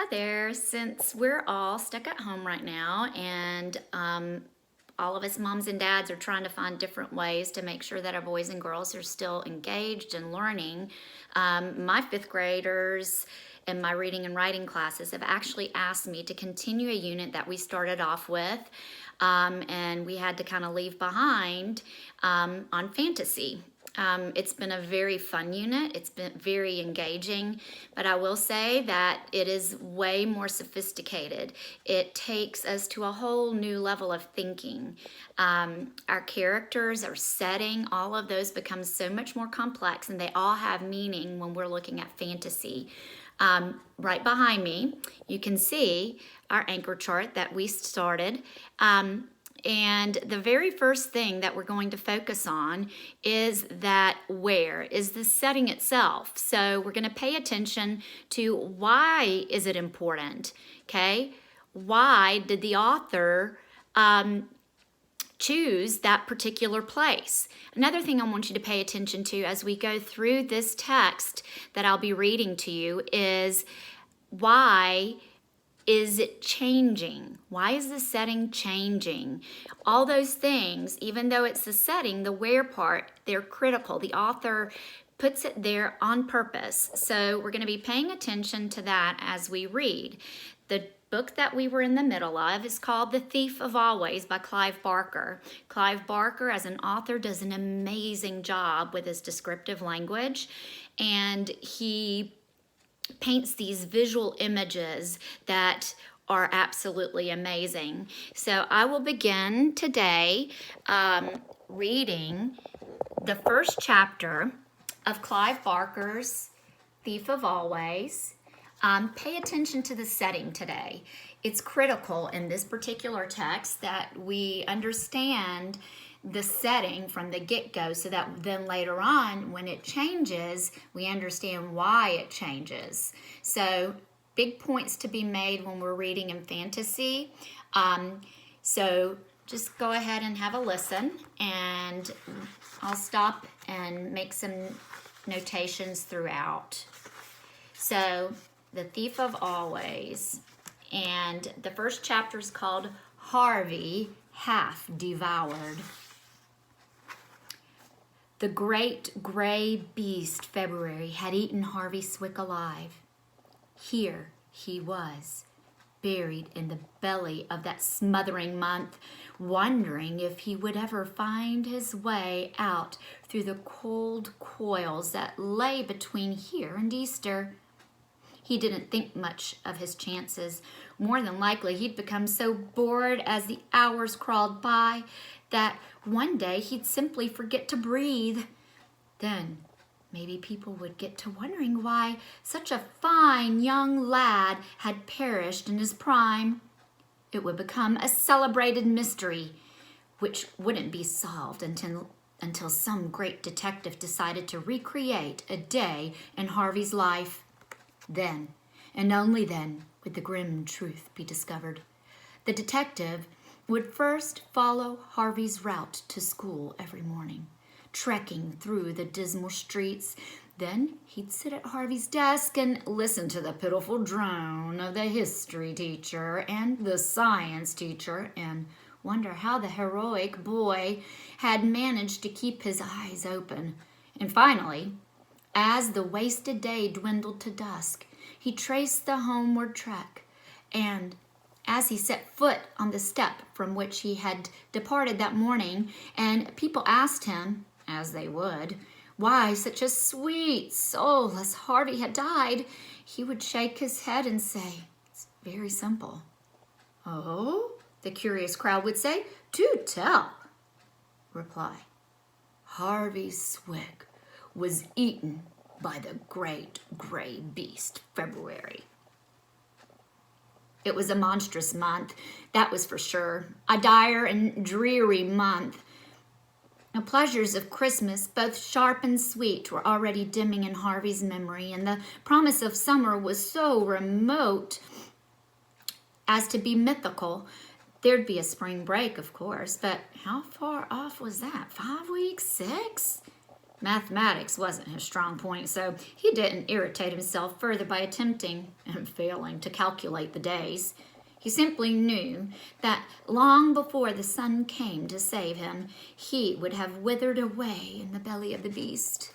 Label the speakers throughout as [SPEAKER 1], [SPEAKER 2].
[SPEAKER 1] Hi there. Since we're all stuck at home right now and all of us moms and dads are trying to find different ways to make sure that our boys and girls are still engaged and learning, my fifth graders in my reading and writing classes have actually asked me to continue a unit that we started off with, and we had to kind of leave behind on fantasy. It's been a very fun unit. It's been very engaging, but I will say that it is way more sophisticated. It takes us to a whole new level of thinking. Our characters, our setting, all of those become so much more complex, and they all have meaning when we're looking at fantasy. Right behind me, you can see our anchor chart that we started. And the very first thing that we're going to focus on is that where is the setting itself. So we're going to pay attention to why is it important, okay? Why did the author choose that particular place? Another thing I want you to pay attention to as we go through this text that I'll be reading to you is why is it changing? Why is the setting changing? All those things, even though it's the setting, the where part, they're critical. The author puts it there on purpose. So we're going to be paying attention to that as we read. The book that we were in the middle of is called The Thief of Always by Clive Barker. Clive Barker, as an author, does an amazing job with his descriptive language, and he paints these visual images that are absolutely amazing. So I will begin today reading the first chapter of Clive Barker's Thief of Always. Pay attention to the setting today. It's critical in this particular text that we understand the setting from the get-go so that then later on when it changes we understand why it changes. So big points to be made when we're reading in fantasy. So just go ahead and have a listen, and I'll stop and make some notations throughout. So The Thief of Always, and the first chapter is called Harvey Half Devoured. The great gray beast February had eaten Harvey Swick alive. Here he was, buried in the belly of that smothering month, wondering if he would ever find his way out through the cold coils that lay between here and Easter. He didn't think much of his chances. More than likely, he'd become so bored as the hours crawled by that one day he'd simply forget to breathe. Then maybe people would get to wondering why such a fine young lad had perished in his prime. It would become a celebrated mystery, which wouldn't be solved until some great detective decided to recreate a day in Harvey's life. Then, and only then, would the grim truth be discovered. The detective would first follow Harvey's route to school every morning, trekking through the dismal streets. Then he'd sit at Harvey's desk and listen to the pitiful drone of the history teacher and the science teacher and wonder how the heroic boy had managed to keep his eyes open. And finally, as the wasted day dwindled to dusk, he traced the homeward trek, and as he set foot on the step from which he had departed that morning, and people asked him, as they would, why such a sweet, soulless Harvey had died, he would shake his head and say, "It's very simple." "Oh?" the curious crowd would say. "Do tell." Reply, "Harvey Swick was eaten by the great gray beast February." It was a monstrous month, that was for sure. A dire and dreary month. The pleasures of Christmas, both sharp and sweet, were already dimming in Harvey's memory, and the promise of summer was so remote as to be mythical. There'd be a spring break, of course, but how far off was that? 5 weeks? 6? Mathematics wasn't his strong point, so he didn't irritate himself further by attempting and failing to calculate the days. He simply knew that long before the sun came to save him, he would have withered away in the belly of the beast.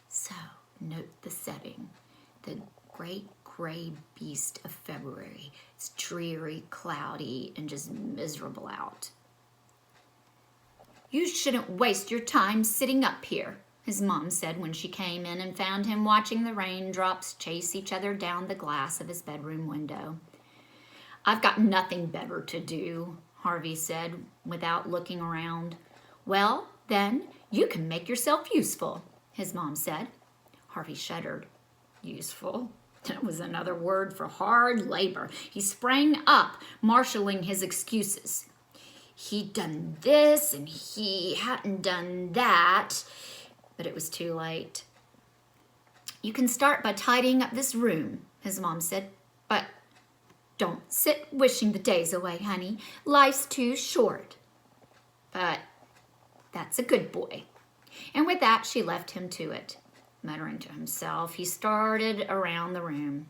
[SPEAKER 1] So, note the setting. The great gray beast of February. It's dreary, cloudy, and just miserable out. "You shouldn't waste your time sitting up here," his mom said when she came in and found him watching the raindrops chase each other down the glass of his bedroom window. "I've got nothing better to do," Harvey said without looking around. "Well, then, you can make yourself useful," his mom said. Harvey shuddered. Useful? That was another word for hard labor. He sprang up, marshaling his excuses. He'd done this and he hadn't done that, but it was too late. "You can start by tidying up this room," his mom said, "but don't sit wishing the days away, honey. Life's too short." "But that's a good boy." And with that, she left him to it. Muttering to himself, he started around the room.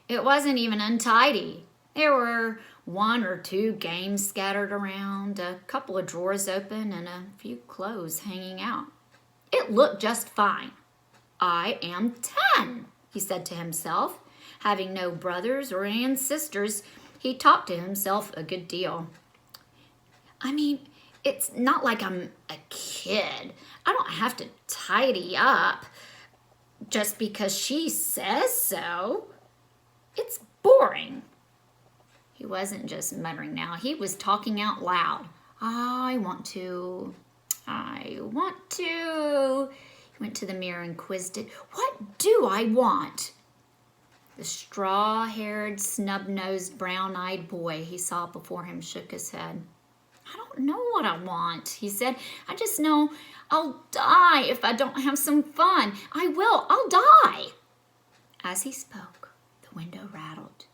[SPEAKER 1] It wasn't even untidy. There were 1 or 2 games scattered around, a couple of drawers open, and a few clothes hanging out. It looked just fine. "I am 10, he said to himself. Having no brothers or sisters, he talked to himself a good deal. "I mean, it's not like I'm a kid. I don't have to tidy up just because she says so. It's boring." He wasn't just muttering now. He was talking out loud. I want to. He went to the mirror and quizzed it. "What do I want?" The straw-haired, snub-nosed, brown-eyed boy he saw before him shook his head. "I don't know what I want," he said. "I just know I'll die if I don't have some fun. I'll die." As he spoke, the window rattled.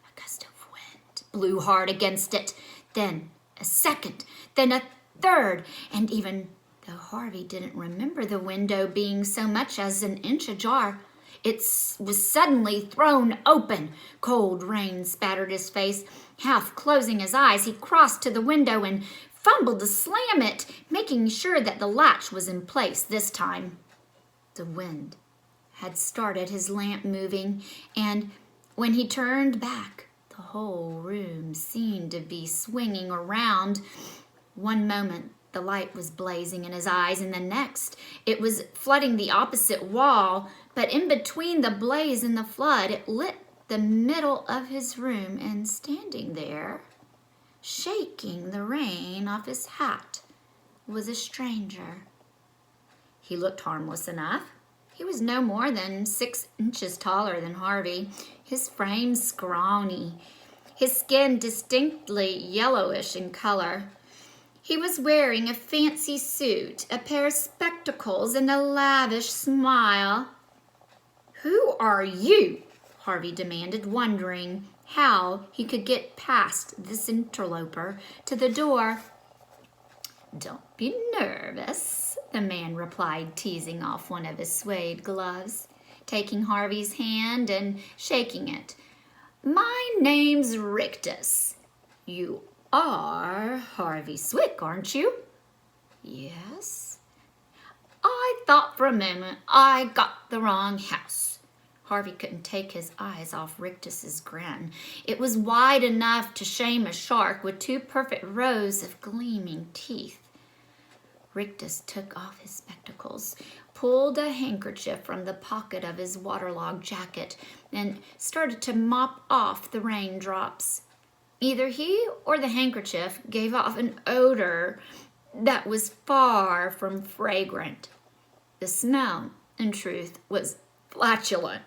[SPEAKER 1] A gust of wind blew hard against it. Then a second, then a third, and even though Harvey didn't remember the window being so much as an inch ajar, it was suddenly thrown open. Cold rain spattered his face. Half closing his eyes, he crossed to the window and fumbled to slam it, making sure that the latch was in place this time. The wind had started his lamp moving, and when he turned back, the whole room seemed to be swinging around. One moment, the light was blazing in his eyes, and the next, it was flooding the opposite wall, but in between the blaze and the flood, it lit the middle of his room, and standing there, shaking the rain off his hat, was a stranger. He looked harmless enough. He was no more than 6 inches taller than Harvey, his frame scrawny, his skin distinctly yellowish in color. He was wearing a fancy suit, a pair of spectacles, and a lavish smile. "Who are you?" Harvey demanded, wondering how he could get past this interloper to the door. "Don't be nervous," the man replied, teasing off one of his suede gloves, taking Harvey's hand and shaking it. "My name's Rictus. You are Harvey Swick, aren't you?" "Yes." "I thought for a moment I got the wrong house." Harvey couldn't take his eyes off Rictus's grin. It was wide enough to shame a shark, with 2 perfect rows of gleaming teeth. Rictus took off his spectacles, pulled a handkerchief from the pocket of his waterlogged jacket, and started to mop off the raindrops. Either he or the handkerchief gave off an odor that was far from fragrant. The smell, in truth, was flatulent.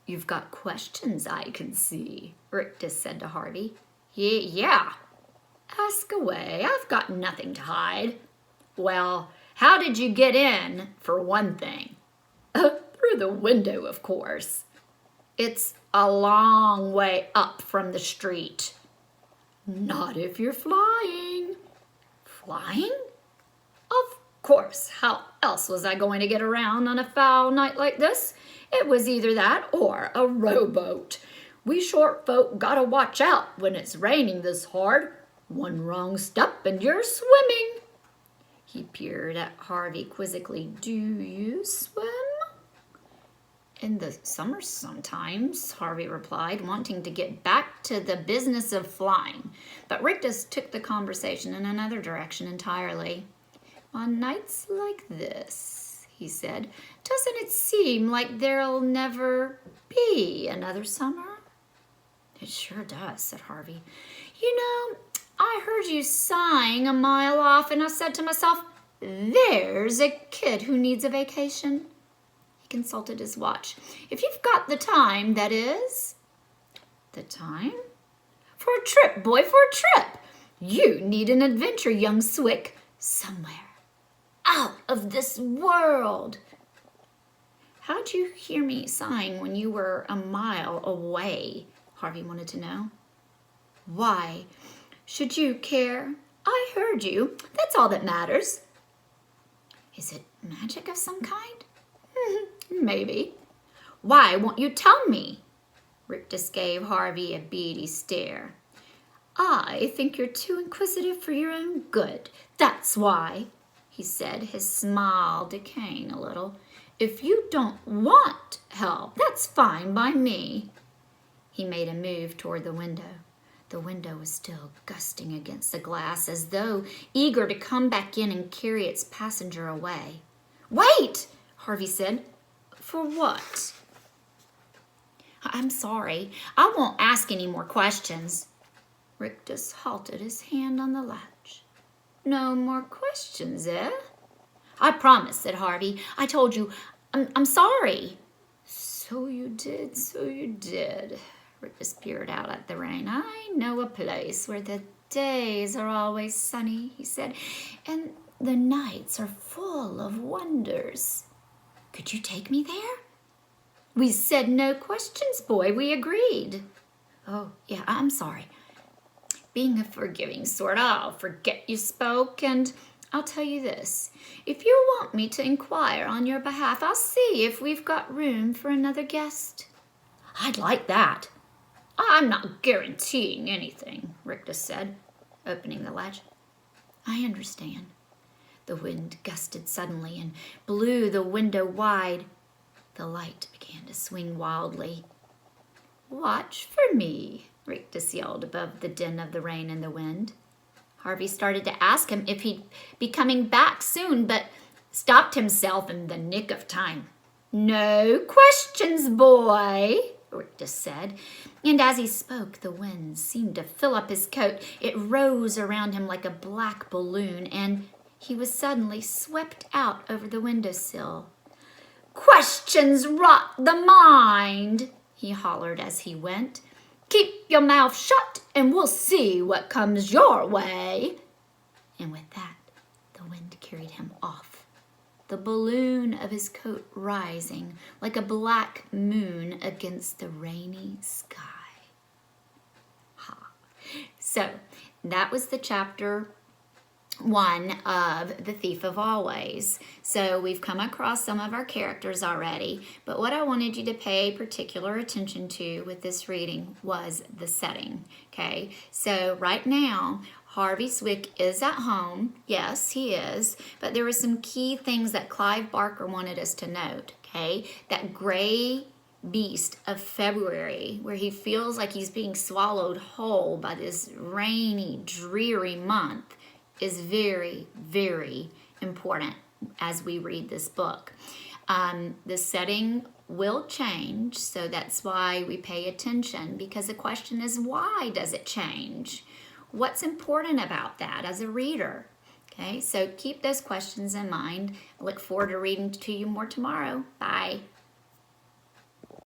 [SPEAKER 1] "You've got questions, I can see," Rictus said to Harvey. Yeah. "Ask away. I've got nothing to hide." "Well, how did you get in, for one thing?" "Through the window, of course." "It's a long way up from the street." "Not if you're flying." "Flying?" "Of course, how else was I going to get around on a foul night like this? It was either that or a rowboat. We short folk gotta watch out when it's raining this hard. One wrong step and you're swimming. He peered at Harvey quizzically. Do you swim? In the summer sometimes, Harvey replied, wanting to get back to the business of flying. But Rictus took the conversation in another direction entirely. On nights like this, he said, doesn't it seem like there'll never be another summer? It sure does, said Harvey. You know, I heard you sighing a mile off, and I said to myself, there's a kid who needs a vacation. He consulted his watch. If you've got the time, that is. The time? For a trip, boy, for a trip. You need an adventure, young Swick, somewhere out of this world. How'd you hear me sighing when you were a mile away? Harvey wanted to know. Why should you care? I heard you. That's all that matters. Is it magic of some kind? Maybe. Why won't you tell me? Rictus gave Harvey a beady stare. I think you're too inquisitive for your own good. That's why, he said, his smile decaying a little. If you don't want help, that's fine by me. He made a move toward the window. The window was still gusting against the glass, as though eager to come back in and carry its passenger away. Wait, Harvey said. For what? I'm sorry. I won't ask any more questions. Rictus halted, his hand on the latch. No more questions, eh? I promise, said Harvey. I told you, I'm sorry. So you did. Rictus peered out at the rain. I know a place where the days are always sunny, he said, and the nights are full of wonders. Could you take me there? We said no questions, boy. We agreed. Oh, yeah, I'm sorry. Being a forgiving sort, I'll forget you spoke, and I'll tell you this. If you want me to inquire on your behalf, I'll see if we've got room for another guest. I'd like that. I'm not guaranteeing anything, Rictus said, opening the latch. I understand. The wind gusted suddenly and blew the window wide. The light began to swing wildly. Watch for me, Rictus yelled above the din of the rain and the wind. Harvey started to ask him if he'd be coming back soon, but stopped himself in the nick of time. No questions, boy, Rictus said, and as he spoke, the wind seemed to fill up his coat. It rose around him like a black balloon, and he was suddenly swept out over the windowsill. Questions rot the mind, he hollered as he went. Keep your mouth shut, and we'll see what comes your way. And with that, the wind carried him off, the balloon of his coat rising like a black moon against the rainy sky. So that was the chapter 1 of The Thief of Always. So we've come across some of our characters already, but what I wanted you to pay particular attention to with this reading was the setting, okay? So right now, Harvey Swick is at home. Yes, he is, but there were some key things that Clive Barker wanted us to note, okay? That gray beast of February, where he feels like he's being swallowed whole by this rainy, dreary month, is very, very important as we read this book. The setting will change, so that's why we pay attention, because the question is, why does it change? What's important about that as a reader? Okay, so keep those questions in mind. I look forward to reading to you more tomorrow. Bye.